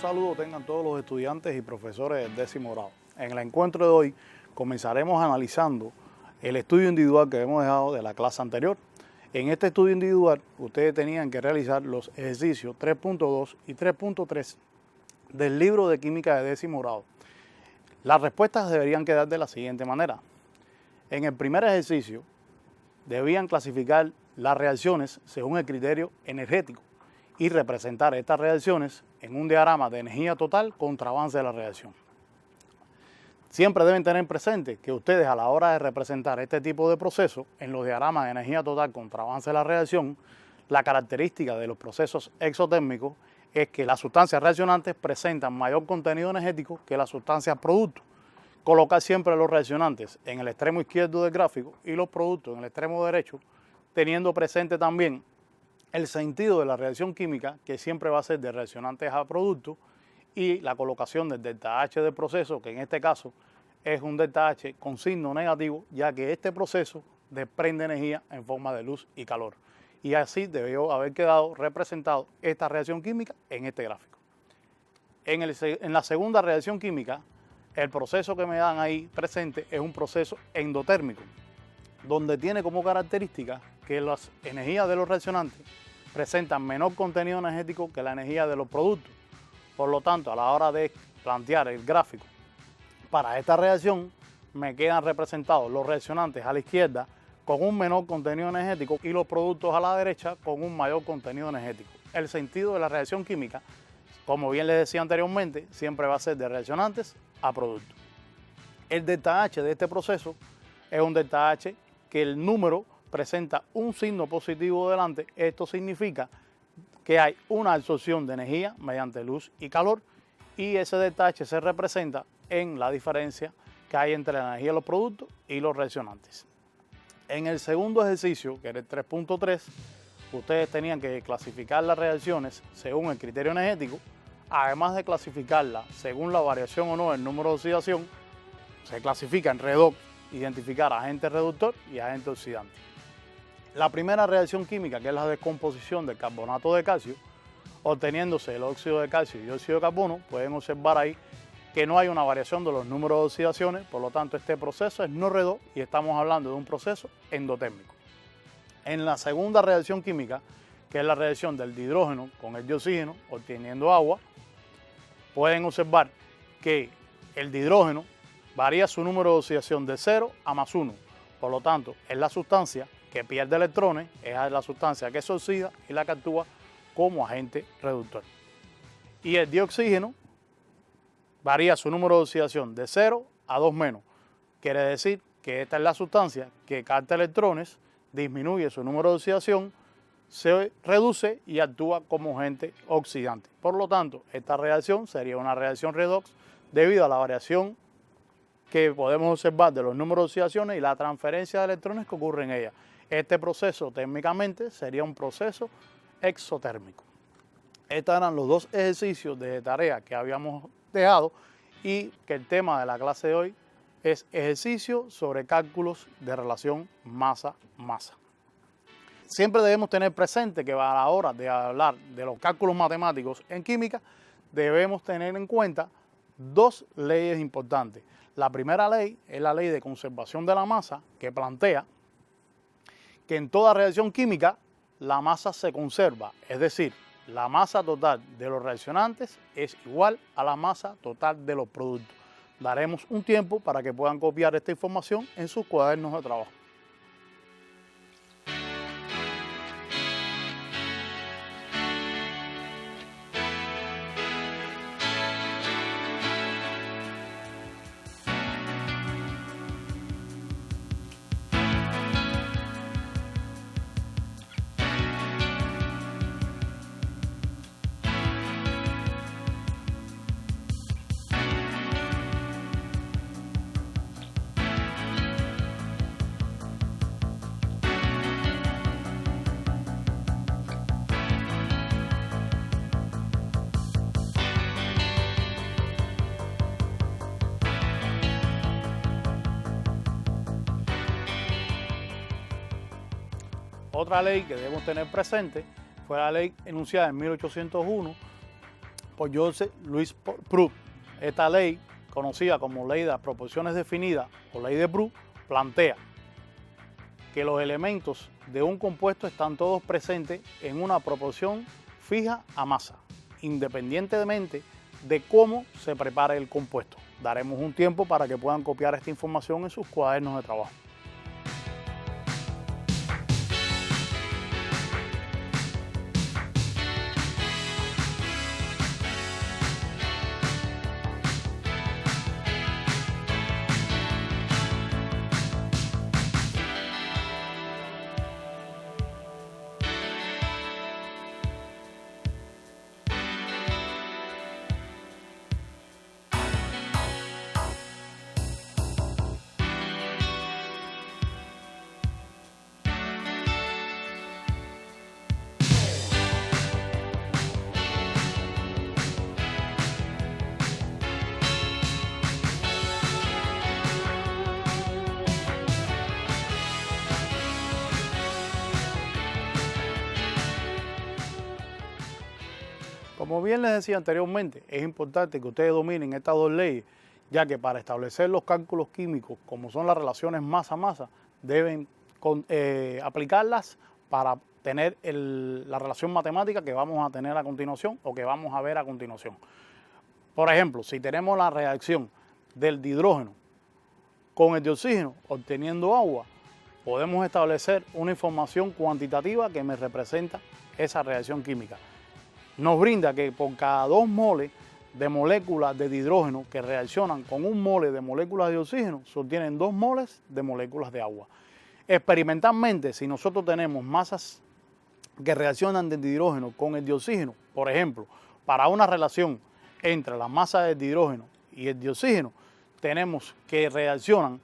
saludo tengan todos los estudiantes y profesores del 10º grado. En el encuentro de hoy comenzaremos analizando el estudio individual que hemos dejado de la clase anterior. En este estudio individual ustedes tenían que realizar los ejercicios 3.2 y 3.3 del libro de química de 10º grado. Las respuestas deberían quedar de la siguiente manera. En el primer ejercicio debían clasificar las reacciones según el criterio energético y representar estas reacciones en un diagrama de energía total contra avance de la reacción. Siempre deben tener presente que ustedes a la hora de representar este tipo de procesos en los diagramas de energía total contra avance de la reacción, la característica de los procesos exotérmicos es que las sustancias reaccionantes presentan mayor contenido energético que las sustancias productos. Colocar siempre los reaccionantes en el extremo izquierdo del gráfico y los productos en el extremo derecho, teniendo presente también el sentido de la reacción química, que siempre va a ser de reaccionantes a productos, y la colocación del delta H del proceso, que en este caso es un delta H con signo negativo, ya que este proceso desprende energía en forma de luz y calor. Y así debió haber quedado representado esta reacción química en este gráfico. En la segunda reacción química, el proceso que me dan ahí presente es un proceso endotérmico, donde tiene como característica que las energías de los reaccionantes presentan menor contenido energético que la energía de los productos. Por lo tanto, a la hora de plantear el gráfico para esta reacción, me quedan representados los reaccionantes a la izquierda con un menor contenido energético y los productos a la derecha con un mayor contenido energético. El sentido de la reacción química, como bien les decía anteriormente, siempre va a ser de reaccionantes a productos. El delta H de este proceso es un delta H que el número presenta un signo positivo delante. Esto significa que hay una absorción de energía mediante luz y calor, y ese delta H se representa en la diferencia que hay entre la energía de los productos y los reaccionantes. En el segundo ejercicio, que era el 3.3, ustedes tenían que clasificar las reacciones según el criterio energético, además de clasificarlas según la variación o no del número de oxidación. Se clasifica en redox, identificar agente reductor y agente oxidante. La primera reacción química, que es la descomposición del carbonato de calcio, obteniéndose el óxido de calcio y dióxido de carbono, pueden observar ahí que no hay una variación de los números de oxidaciones, por lo tanto este proceso es no redox y estamos hablando de un proceso endotérmico. En la segunda reacción química, que es la reacción del dihidrógeno con el dioxígeno, obteniendo agua, pueden observar que el dihidrógeno varía su número de oxidación de 0 a +1, por lo tanto es la sustancia que pierde electrones, es la sustancia que se oxida y la que actúa como agente reductor. Y el dioxígeno varía su número de oxidación de 0 a 2-, quiere decir que esta es la sustancia que capta electrones, disminuye su número de oxidación, se reduce y actúa como agente oxidante. Por lo tanto, esta reacción sería una reacción redox debido a la variación que podemos observar de los números de oxidaciones y la transferencia de electrones que ocurre en ella. Este proceso térmicamente sería un proceso exotérmico. Estos eran los dos ejercicios de tarea que habíamos dejado y que el tema de la clase de hoy es ejercicio sobre cálculos de relación masa-masa. Siempre debemos tener presente que a la hora de hablar de los cálculos matemáticos en química debemos tener en cuenta dos leyes importantes. La primera ley es la ley de conservación de la masa, que plantea que en toda reacción química la masa se conserva, es decir, la masa total de los reaccionantes es igual a la masa total de los productos. Daremos un tiempo para que puedan copiar esta información en sus cuadernos de trabajo. Otra ley que debemos tener presente fue la ley enunciada en 1801 por Joseph Louis Proust. Esta ley, conocida como ley de las proporciones definidas o ley de Proust, plantea que los elementos de un compuesto están todos presentes en una proporción fija a masa, independientemente de cómo se prepare el compuesto. Daremos un tiempo para que puedan copiar esta información en sus cuadernos de trabajo. Como bien les decía anteriormente, es importante que ustedes dominen estas dos leyes, ya que para establecer los cálculos químicos, como son las relaciones masa-masa, deben aplicarlas para tener la relación matemática que vamos a tener a continuación o que vamos a ver a continuación. Por ejemplo, si tenemos la reacción del dihidrógeno con el de oxígeno obteniendo agua, podemos establecer una información cuantitativa que me representa esa reacción química. Nos brinda que por cada 2 moles de moléculas de dihidrógeno que reaccionan con 1 mole de moléculas de oxígeno, se obtienen 2 moles de moléculas de agua. Experimentalmente, si nosotros tenemos masas que reaccionan del dihidrógeno con el de oxígeno, por ejemplo, para una relación entre la masa del dihidrógeno y el de oxígeno, tenemos que reaccionan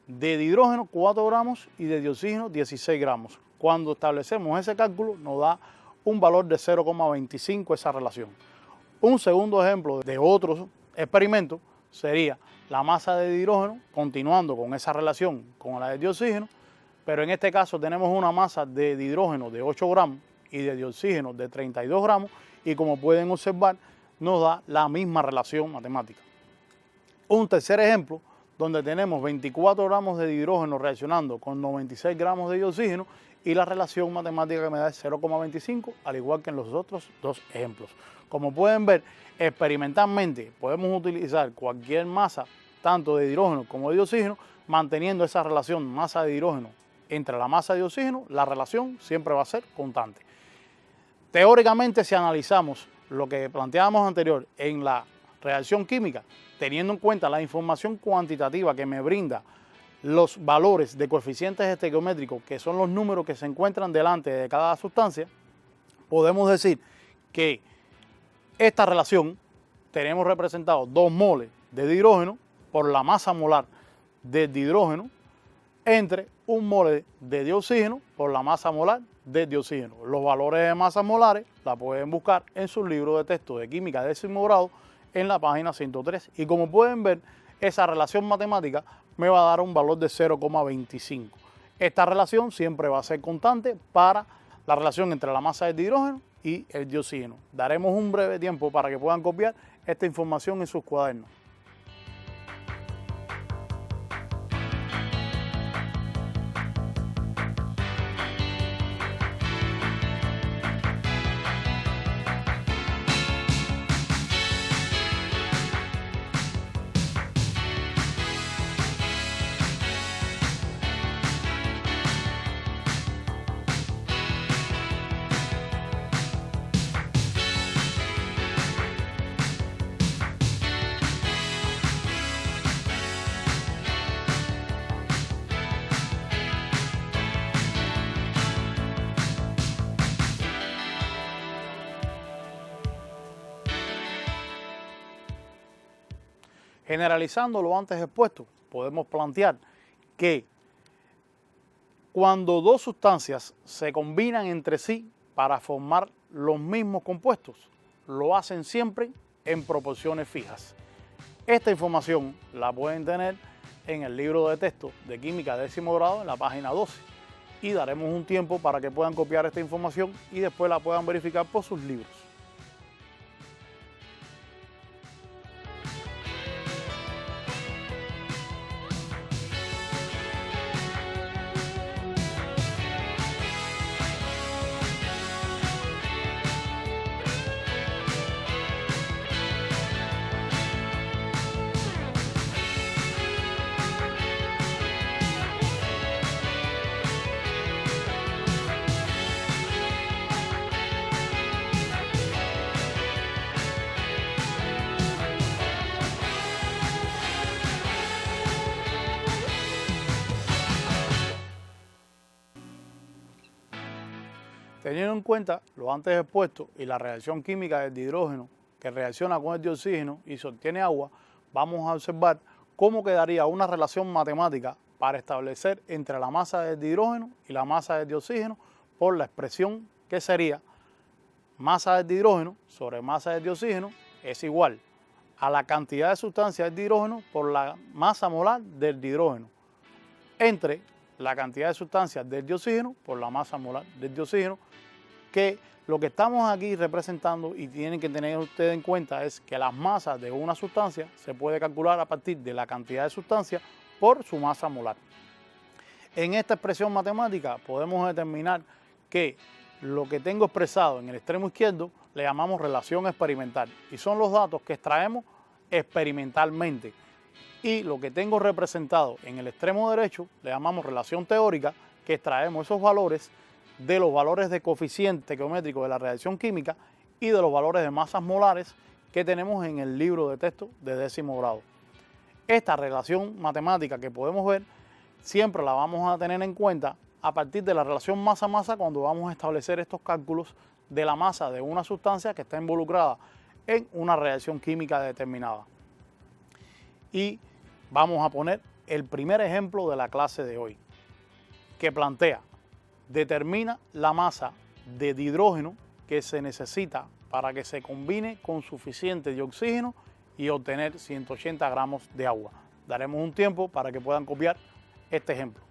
de dihidrógeno 4 gramos y de oxígeno 16 gramos. Cuando establecemos ese cálculo, nos da un valor de 0,25 esa relación. Un segundo ejemplo de otro experimento sería la masa de dihidrógeno continuando con esa relación con la de dioxígeno, pero en este caso tenemos una masa de dihidrógeno de 8 gramos y de dioxígeno de 32 gramos y como pueden observar nos da la misma relación matemática. Un tercer ejemplo donde tenemos 24 gramos de dihidrógeno reaccionando con 96 gramos de dioxígeno y la relación matemática que me da es 0,25, al igual que en los otros dos ejemplos. Como pueden ver, experimentalmente podemos utilizar cualquier masa, tanto de hidrógeno como de oxígeno, manteniendo esa relación masa de hidrógeno entre la masa de oxígeno, la relación siempre va a ser constante. Teóricamente, si analizamos lo que planteábamos anterior en la reacción química, teniendo en cuenta la información cuantitativa que me brinda los valores de coeficientes estequiométricos, que son los números que se encuentran delante de cada sustancia, podemos decir que esta relación tenemos representado 2 moles de dihidrógeno por la masa molar de dihidrógeno entre 1 mole de dioxígeno por la masa molar de dioxígeno. Los valores de masas molares la pueden buscar en su libro de texto de química de 10º grado en la página 103 y como pueden ver, esa relación matemática me va a dar un valor de 0,25. Esta relación siempre va a ser constante para la relación entre la masa del dihidrógeno y el dioxígeno. Daremos un breve tiempo para que puedan copiar esta información en sus cuadernos. Generalizando lo antes expuesto, podemos plantear que cuando dos sustancias se combinan entre sí para formar los mismos compuestos, lo hacen siempre en proporciones fijas. Esta información la pueden tener en el libro de texto de Química de 10º grado en la página 12 y daremos un tiempo para que puedan copiar esta información y después la puedan verificar por sus libros. Teniendo en cuenta lo antes expuesto y la reacción química del dihidrógeno que reacciona con el de oxígeno y se obtiene agua, vamos a observar cómo quedaría una relación matemática para establecer entre la masa del dihidrógeno y la masa del oxígeno por la expresión que sería masa del dihidrógeno sobre masa del oxígeno es igual a la cantidad de sustancia del dihidrógeno por la masa molar del dihidrógeno entre la cantidad de sustancias del dioxígeno por la masa molar del dioxígeno, que lo que estamos aquí representando y tienen que tener ustedes en cuenta es que las masas de una sustancia se puede calcular a partir de la cantidad de sustancia por su masa molar. En esta expresión matemática podemos determinar que lo que tengo expresado en el extremo izquierdo le llamamos relación experimental y son los datos que extraemos experimentalmente. Y lo que tengo representado en el extremo derecho le llamamos relación teórica, que extraemos esos valores de los valores de coeficiente geométrico de la reacción química y de los valores de masas molares que tenemos en el libro de texto de 10º grado. Esta relación matemática que podemos ver siempre la vamos a tener en cuenta a partir de la relación masa-masa cuando vamos a establecer estos cálculos de la masa de una sustancia que está involucrada en una reacción química determinada. Y vamos a poner el primer ejemplo de la clase de hoy, que plantea, determina la masa de dihidrógeno que se necesita para que se combine con suficiente de oxígeno y obtener 180 gramos de agua. Daremos un tiempo para que puedan copiar este ejemplo.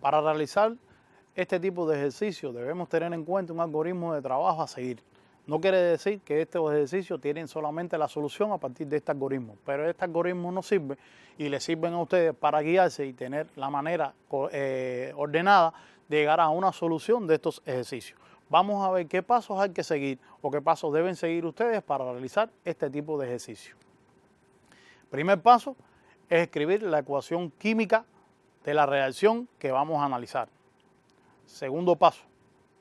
Para realizar este tipo de ejercicio debemos tener en cuenta un algoritmo de trabajo a seguir. No quiere decir que estos ejercicios tienen solamente la solución a partir de este algoritmo, pero este algoritmo nos sirve y les sirven a ustedes para guiarse y tener la manera ordenada de llegar a una solución de estos ejercicios. Vamos a ver qué pasos hay que seguir o qué pasos deben seguir ustedes para realizar este tipo de ejercicio. Primer paso es escribir la ecuación química de la reacción que vamos a analizar. Segundo paso,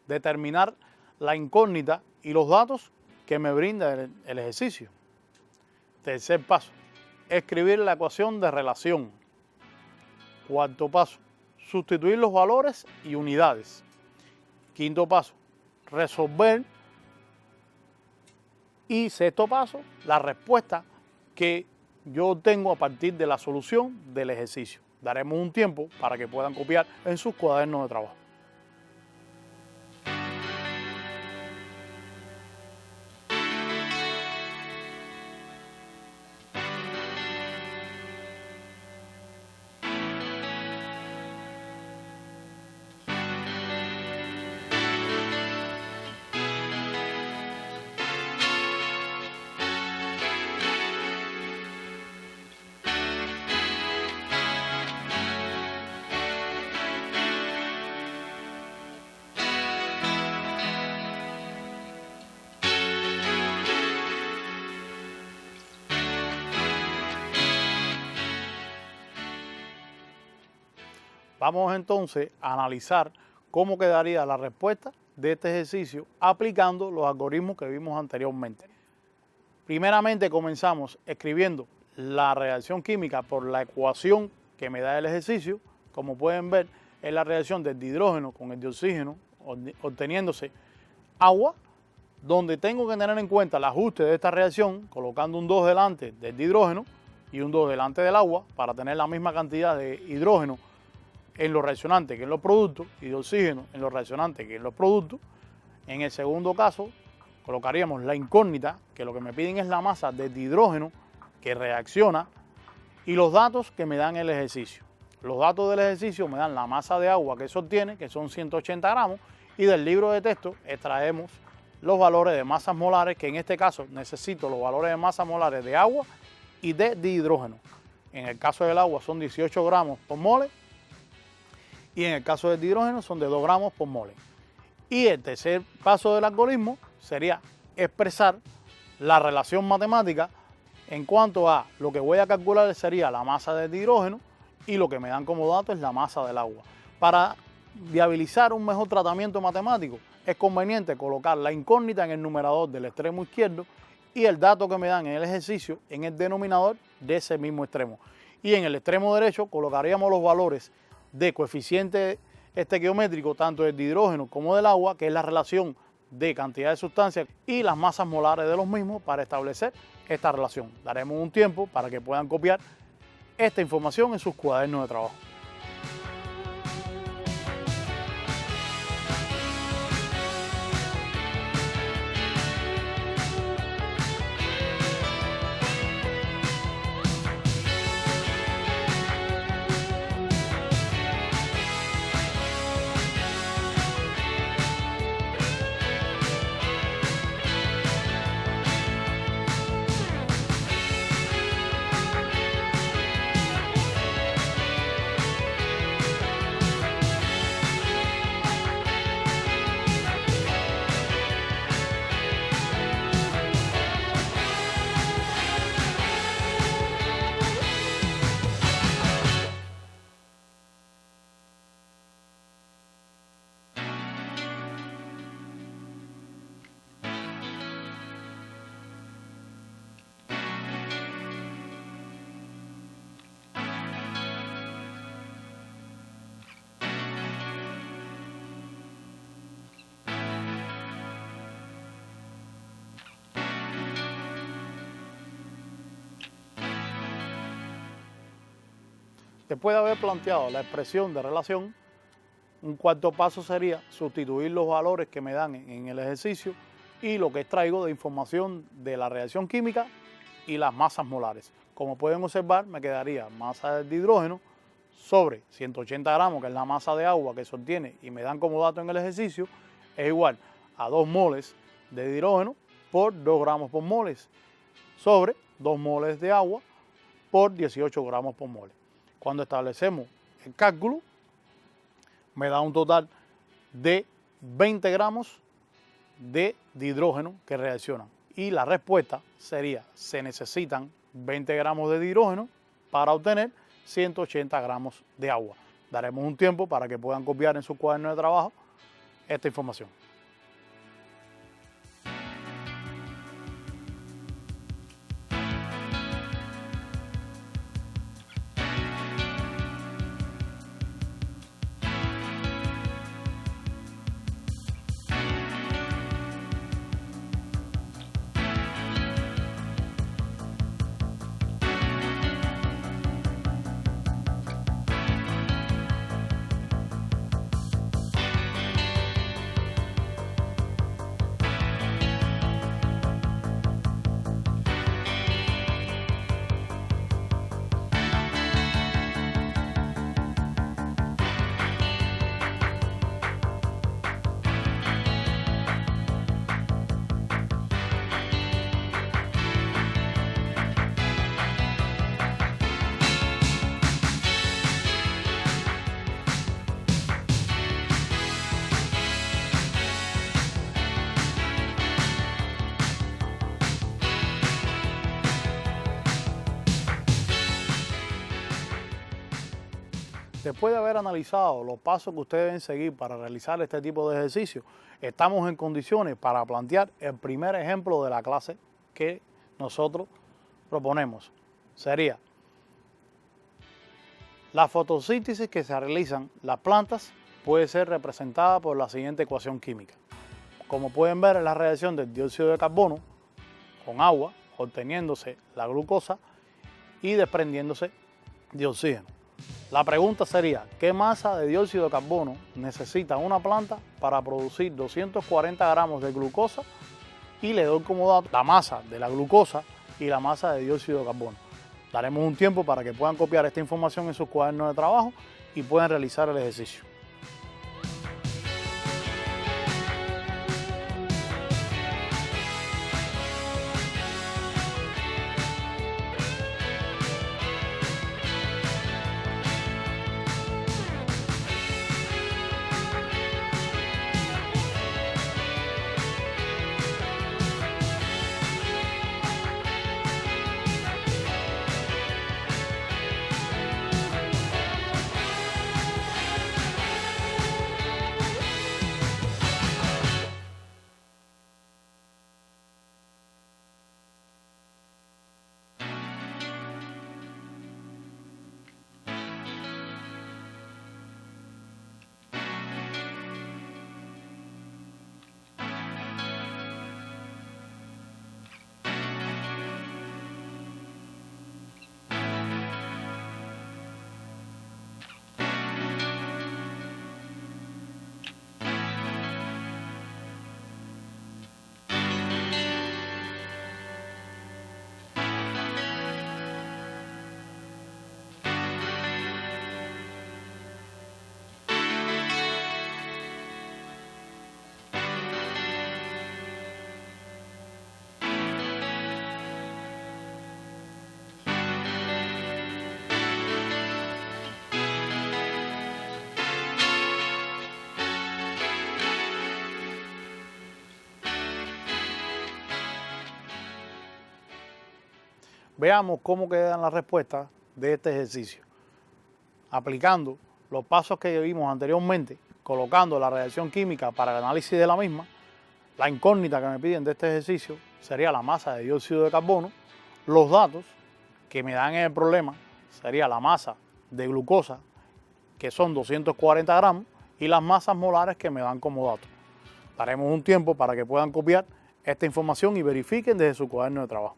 determinar la incógnita y los datos que me brinda el ejercicio. Tercer paso, escribir la ecuación de relación. Cuarto paso, sustituir los valores y unidades. Quinto paso, resolver. Y sexto paso, la respuesta que yo obtengo a partir de la solución del ejercicio. Daremos un tiempo para que puedan copiar en sus cuadernos de trabajo. Vamos entonces a analizar cómo quedaría la respuesta de este ejercicio aplicando los algoritmos que vimos anteriormente. Primeramente comenzamos escribiendo la reacción química por la ecuación que me da el ejercicio. Como pueden ver, es la reacción del dihidrógeno con el de oxígeno obteniéndose agua, donde tengo que tener en cuenta el ajuste de esta reacción colocando un 2 delante del dihidrógeno y un 2 delante del agua para tener la misma cantidad de hidrógeno en los reaccionantes que en los productos y de oxígeno en los reaccionantes que en los productos. En el segundo caso, colocaríamos la incógnita, que lo que me piden es la masa de hidrógeno que reacciona y los datos que me dan el ejercicio. Los datos del ejercicio me dan la masa de agua que se obtiene, que son 180 gramos, y del libro de texto extraemos los valores de masas molares, que en este caso necesito los valores de masas molares de agua y de dihidrógeno. En el caso del agua son 18 gramos por mole y en el caso del dihidrógeno son de 2 gramos por mole. Y el tercer paso del algoritmo sería expresar la relación matemática en cuanto a lo que voy a calcular sería la masa del hidrógeno y lo que me dan como dato es la masa del agua. Para viabilizar un mejor tratamiento matemático es conveniente colocar la incógnita en el numerador del extremo izquierdo y el dato que me dan en el ejercicio en el denominador de ese mismo extremo. Y en el extremo derecho colocaríamos los valores de coeficiente estequiométrico tanto del hidrógeno como del agua, que es la relación de cantidad de sustancias y las masas molares de los mismos para establecer esta relación. Daremos un tiempo para que puedan copiar esta información en sus cuadernos de trabajo. Después de haber planteado la expresión de relación, un cuarto paso sería sustituir los valores que me dan en el ejercicio y lo que extraigo de información de la reacción química y las masas molares. Como pueden observar, me quedaría masa de hidrógeno sobre 180 gramos, que es la masa de agua que se obtiene y me dan como dato en el ejercicio, es igual a 2 moles de hidrógeno por 2 gramos por moles sobre 2 moles de agua por 18 gramos por mole. Cuando establecemos el cálculo, me da un total de 20 gramos de dihidrógeno que reaccionan. Y la respuesta sería, se necesitan 20 gramos de dihidrógeno para obtener 180 gramos de agua. Daremos un tiempo para que puedan copiar en su cuaderno de trabajo esta información. Después de haber analizado los pasos que ustedes deben seguir para realizar este tipo de ejercicio, estamos en condiciones para plantear el primer ejemplo de la clase que nosotros proponemos. Sería la fotosíntesis que se realizan las plantas puede ser representada por la siguiente ecuación química. Como pueden ver, es la reacción del dióxido de carbono con agua, obteniéndose la glucosa y desprendiéndose de oxígeno. La pregunta sería, ¿qué masa de dióxido de carbono necesita una planta para producir 240 gramos de glucosa? Y le doy como dato la masa de la glucosa y la masa de dióxido de carbono. Daremos un tiempo para que puedan copiar esta información en sus cuadernos de trabajo y puedan realizar el ejercicio. Veamos cómo quedan las respuestas de este ejercicio. Aplicando los pasos que vimos anteriormente, colocando la reacción química para el análisis de la misma, la incógnita que me piden de este ejercicio sería la masa de dióxido de carbono. Los datos que me dan en el problema sería la masa de glucosa, que son 240 gramos, y las masas molares que me dan como dato. Daremos un tiempo para que puedan copiar esta información y verifiquen desde su cuaderno de trabajo.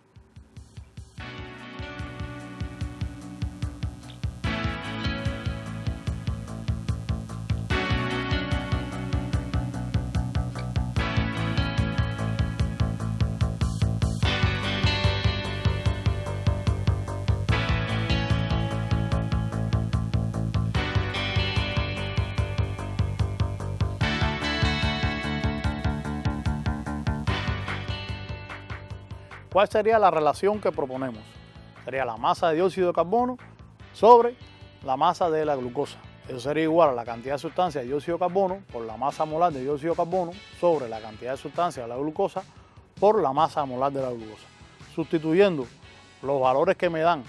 ¿Cuál sería la relación que proponemos? Sería la masa de dióxido de carbono sobre la masa de la glucosa. Eso sería igual a la cantidad de sustancia de dióxido de carbono por la masa molar de dióxido de carbono sobre la cantidad de sustancia de la glucosa por la masa molar de la glucosa. Sustituyendo los valores que me dan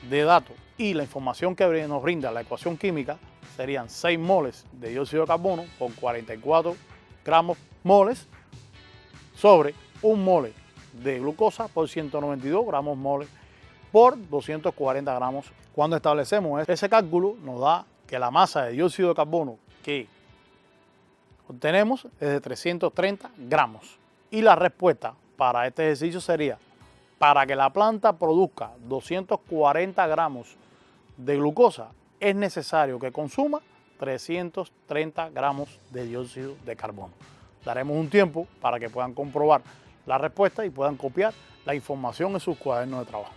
de datos y la información que nos brinda la ecuación química, serían 6 moles de dióxido de carbono por 44 gramos moles sobre 1 mole de glucosa por 192 gramos moles por 240 gramos. Cuando establecemos ese cálculo, nos da que la masa de dióxido de carbono que obtenemos es de 330 gramos. Y la respuesta para este ejercicio sería, para que la planta produzca 240 gramos de glucosa, es necesario que consuma 330 gramos de dióxido de carbono. Daremos un tiempo para que puedan comprobar la respuesta y puedan copiar la información en sus cuadernos de trabajo.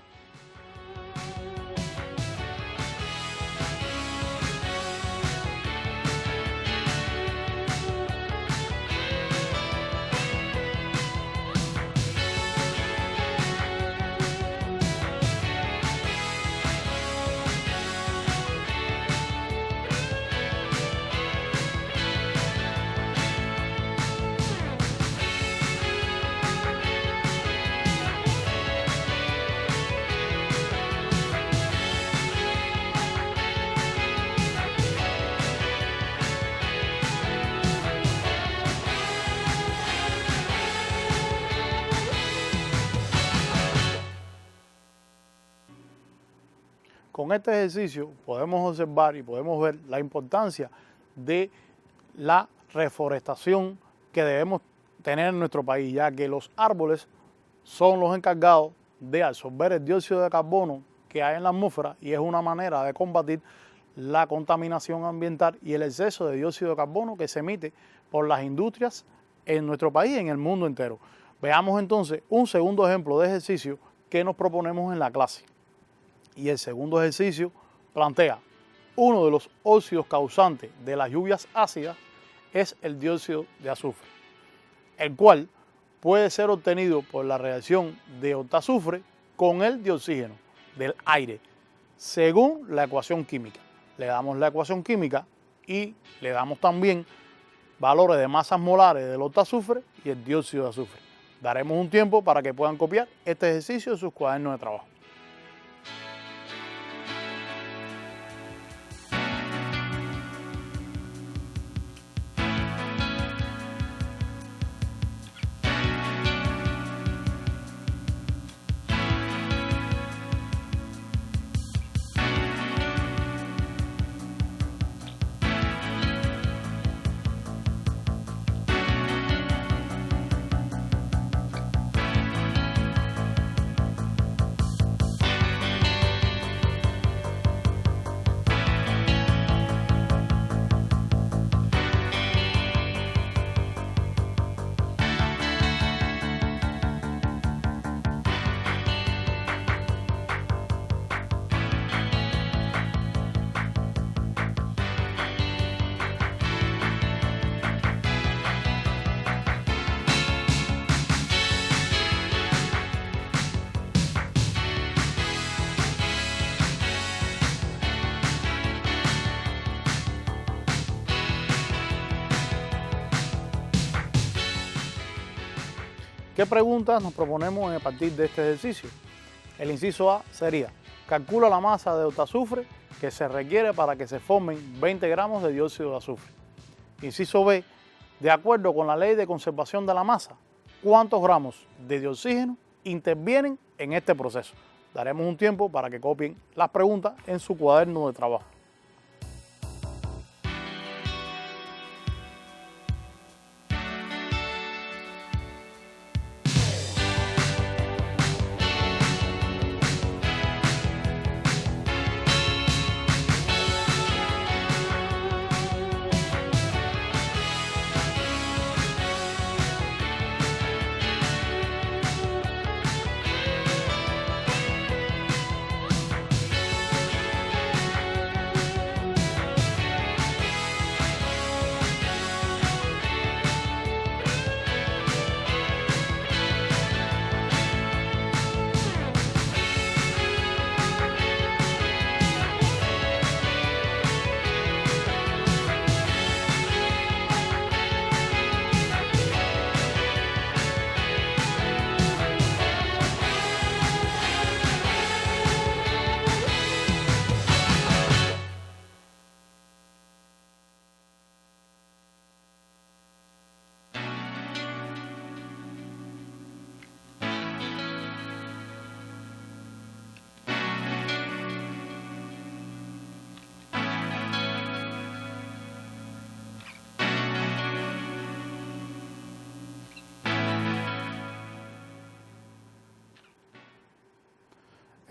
Con este ejercicio podemos observar y podemos ver la importancia de la reforestación que debemos tener en nuestro país, ya que los árboles son los encargados de absorber el dióxido de carbono que hay en la atmósfera y es una manera de combatir la contaminación ambiental y el exceso de dióxido de carbono que se emite por las industrias en nuestro país y en el mundo entero. Veamos entonces un segundo ejemplo de ejercicio que nos proponemos en la clase. Y el segundo ejercicio plantea uno de los óxidos causantes de las lluvias ácidas es el dióxido de azufre, el cual puede ser obtenido por la reacción de octazufre con el dioxígeno del aire, según la ecuación química. Le damos la ecuación química y le damos también valores de masas molares del octazufre y el dióxido de azufre. Daremos un tiempo para que puedan copiar este ejercicio en sus cuadernos de trabajo. ¿Qué preguntas nos proponemos a partir de este ejercicio? El inciso A sería, calcula la masa de octazufre que se requiere para que se formen 20 gramos de dióxido de azufre. Inciso B, de acuerdo con la ley de conservación de la masa, ¿cuántos gramos de dioxígeno intervienen en este proceso? Daremos un tiempo para que copien las preguntas en su cuaderno de trabajo.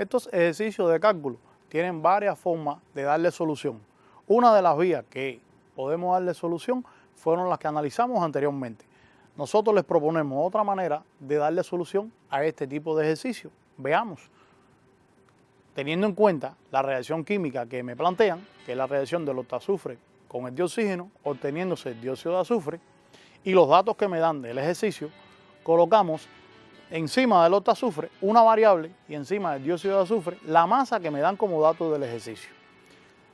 Estos ejercicios de cálculo tienen varias formas de darle solución. Una de las vías que podemos darle solución fueron las que analizamos anteriormente. Nosotros les proponemos otra manera de darle solución a este tipo de ejercicio. Veamos. Teniendo en cuenta la reacción química que me plantean, que es la reacción del octazufre con el dioxígeno, obteniéndose el dióxido de azufre, y los datos que me dan del ejercicio, colocamos encima del octazufre una variable y encima del dióxido de azufre la masa que me dan como dato del ejercicio.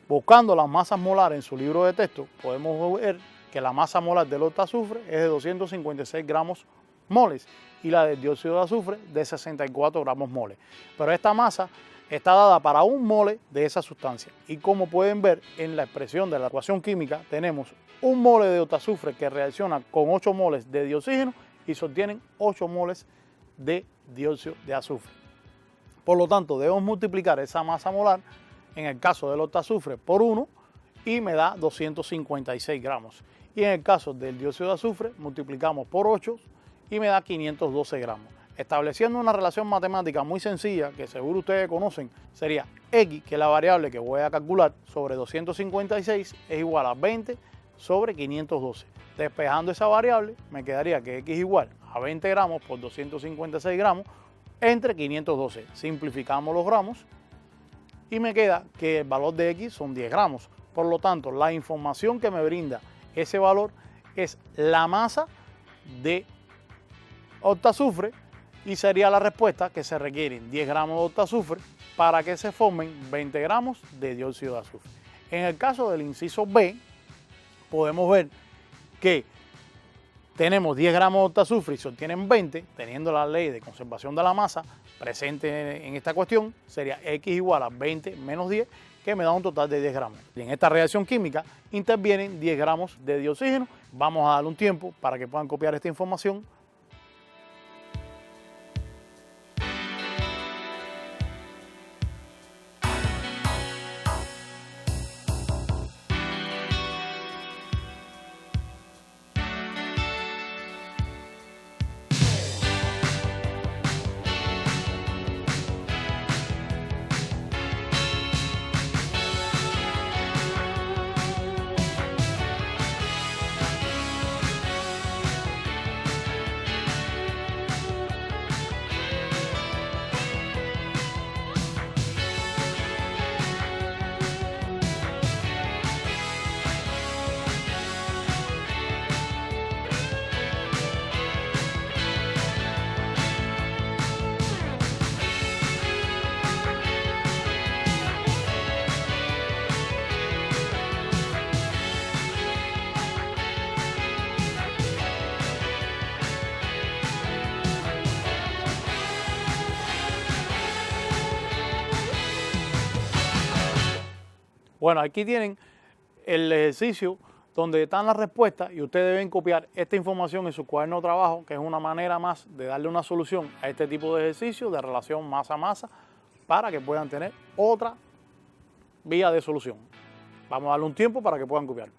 Buscando las masas molares en su libro de texto, podemos ver que la masa molar del octazufre es de 256 gramos moles y la del dióxido de azufre de 64 gramos moles. Pero esta masa está dada para un mole de esa sustancia. Y como pueden ver en la expresión de la ecuación química, tenemos un mole de octazufre que reacciona con 8 moles de dioxígeno y se obtienen 8 moles de dióxido de azufre. Por lo tanto, debemos multiplicar esa masa molar, en el caso del octazufre, por 1 y me da 256 gramos. Y en el caso del dióxido de azufre, multiplicamos por 8 y me da 512 gramos. Estableciendo una relación matemática muy sencilla, que seguro ustedes conocen, sería x, que es la variable que voy a calcular, sobre 256 es igual a 20 sobre 512. Despejando esa variable, me quedaría que x igual a 20 gramos por 256 gramos entre 512. Simplificamos los gramos y me queda que el valor de x son 10 gramos. Por lo tanto, la información que me brinda ese valor es la masa de octazufre y sería la respuesta que se requieren 10 gramos de octazufre para que se formen 20 gramos de dióxido de azufre. En el caso del inciso B, podemos ver que tenemos 10 gramos de octazufre y se obtienen 20, teniendo la ley de conservación de la masa presente en esta cuestión, sería x igual a 20 menos 10, que me da un total de 10 gramos. Y en esta reacción química intervienen 10 gramos de dioxígeno. Vamos a darle un tiempo para que puedan copiar esta información. Bueno, aquí tienen el ejercicio donde están las respuestas y ustedes deben copiar esta información en su cuaderno de trabajo, que es una manera más de darle una solución a este tipo de ejercicio de relación masa-masa para que puedan tener otra vía de solución. Vamos a darle un tiempo para que puedan copiar.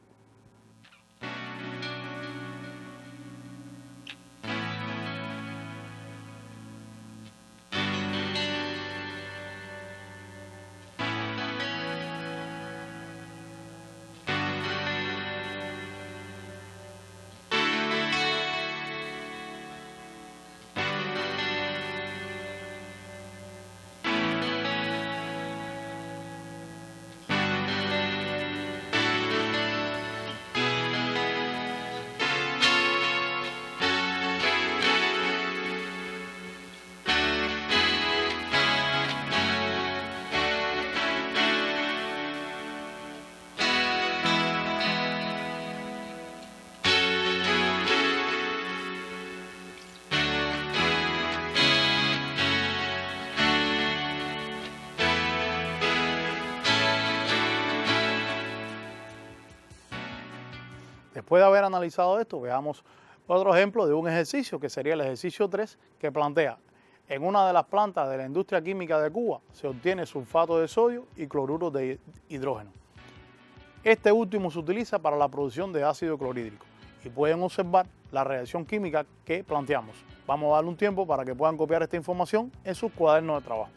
Después de haber analizado esto, veamos otro ejemplo de un ejercicio que sería el ejercicio 3, que plantea: en una de las plantas de la industria química de Cuba se obtiene sulfato de sodio y cloruro de hidrógeno. Este último se utiliza para la producción de ácido clorhídrico y pueden observar la reacción química que planteamos. Vamos a darle un tiempo para que puedan copiar esta información en sus cuadernos de trabajo.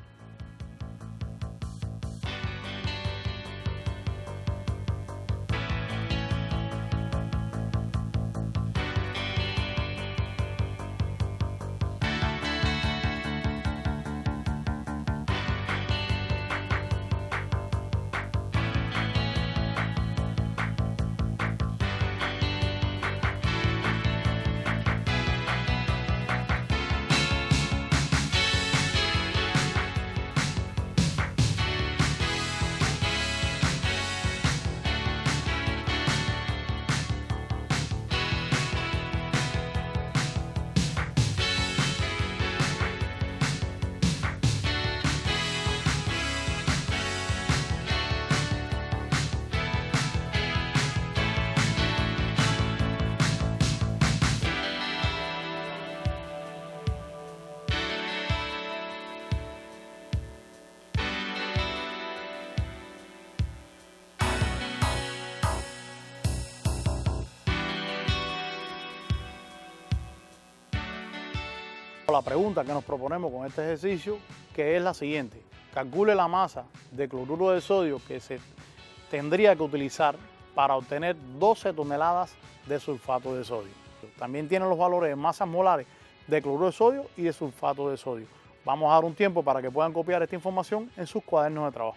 La pregunta que nos proponemos con este ejercicio, que es la siguiente: calcule la masa de cloruro de sodio que se tendría que utilizar para obtener 12 toneladas de sulfato de sodio. También tiene los valores de masas molares de cloruro de sodio y de sulfato de sodio. Vamos a dar un tiempo para que puedan copiar esta información en sus cuadernos de trabajo.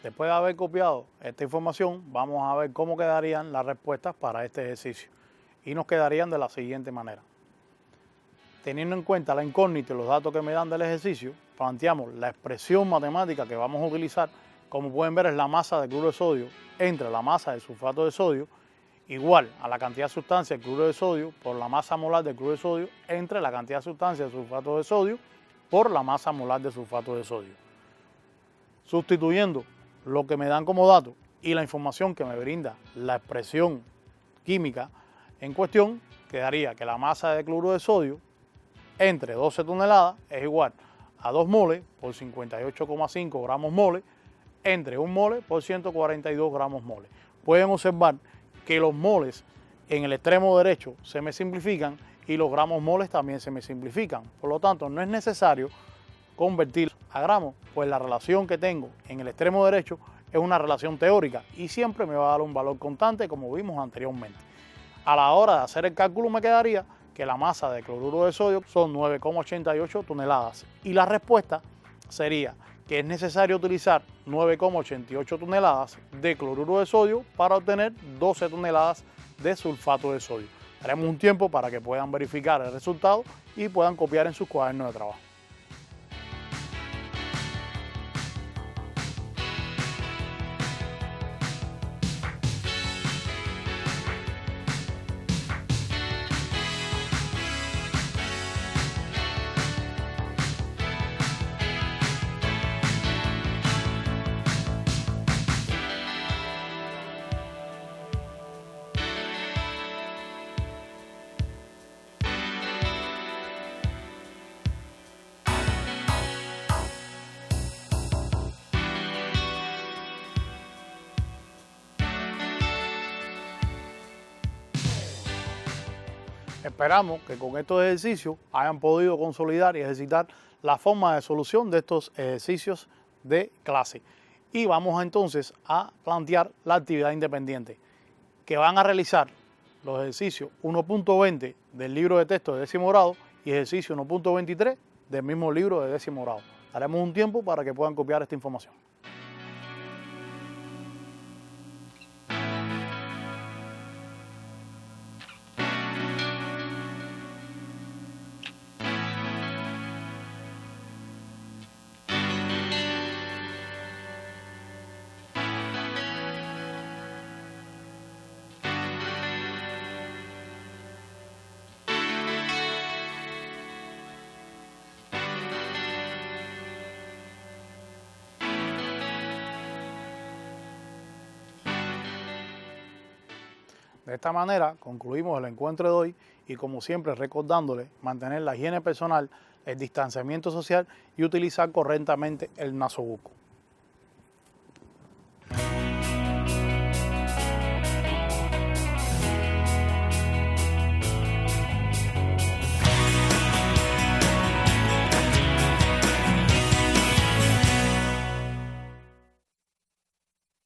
Después de haber copiado esta información, vamos a ver cómo quedarían las respuestas para este ejercicio. Y nos quedarían de la siguiente manera. Teniendo en cuenta la incógnita y los datos que me dan del ejercicio, planteamos la expresión matemática que vamos a utilizar. Como pueden ver, es la masa de cloruro de sodio entre la masa de sulfato de sodio, igual a la cantidad de sustancia de cloruro de sodio por la masa molar de cloruro de sodio entre la cantidad de sustancia de sulfato de sodio por la masa molar de sulfato de sodio. Sustituyendo lo que me dan como dato y la información que me brinda la expresión química en cuestión, quedaría que la masa de cloruro de sodio entre 12 toneladas es igual a 2 moles por 58,5 gramos mole entre 1 mole por 142 gramos mole. Pueden observar que los moles en el extremo derecho se me simplifican y los gramos moles también se me simplifican. Por lo tanto, no es necesario convertir a gramos, pues la relación que tengo en el extremo derecho es una relación teórica y siempre me va a dar un valor constante, como vimos anteriormente. A la hora de hacer el cálculo me quedaría que la masa de cloruro de sodio son 9,88 toneladas y la respuesta sería que es necesario utilizar 9,88 toneladas de cloruro de sodio para obtener 12 toneladas de sulfato de sodio. Daremos un tiempo para que puedan verificar el resultado y puedan copiar en sus cuadernos de trabajo. Esperamos que con estos ejercicios hayan podido consolidar y ejercitar la forma de solución de estos ejercicios de clase. Y vamos entonces a plantear la actividad independiente, que van a realizar los ejercicios 1.20 del libro de texto de 10º grado y ejercicio 1.23 del mismo libro de 10º grado. Daremos un tiempo para que puedan copiar esta información. De esta manera concluimos el encuentro de hoy y, como siempre, recordándoles mantener la higiene personal, el distanciamiento social y utilizar correctamente el nasobuco.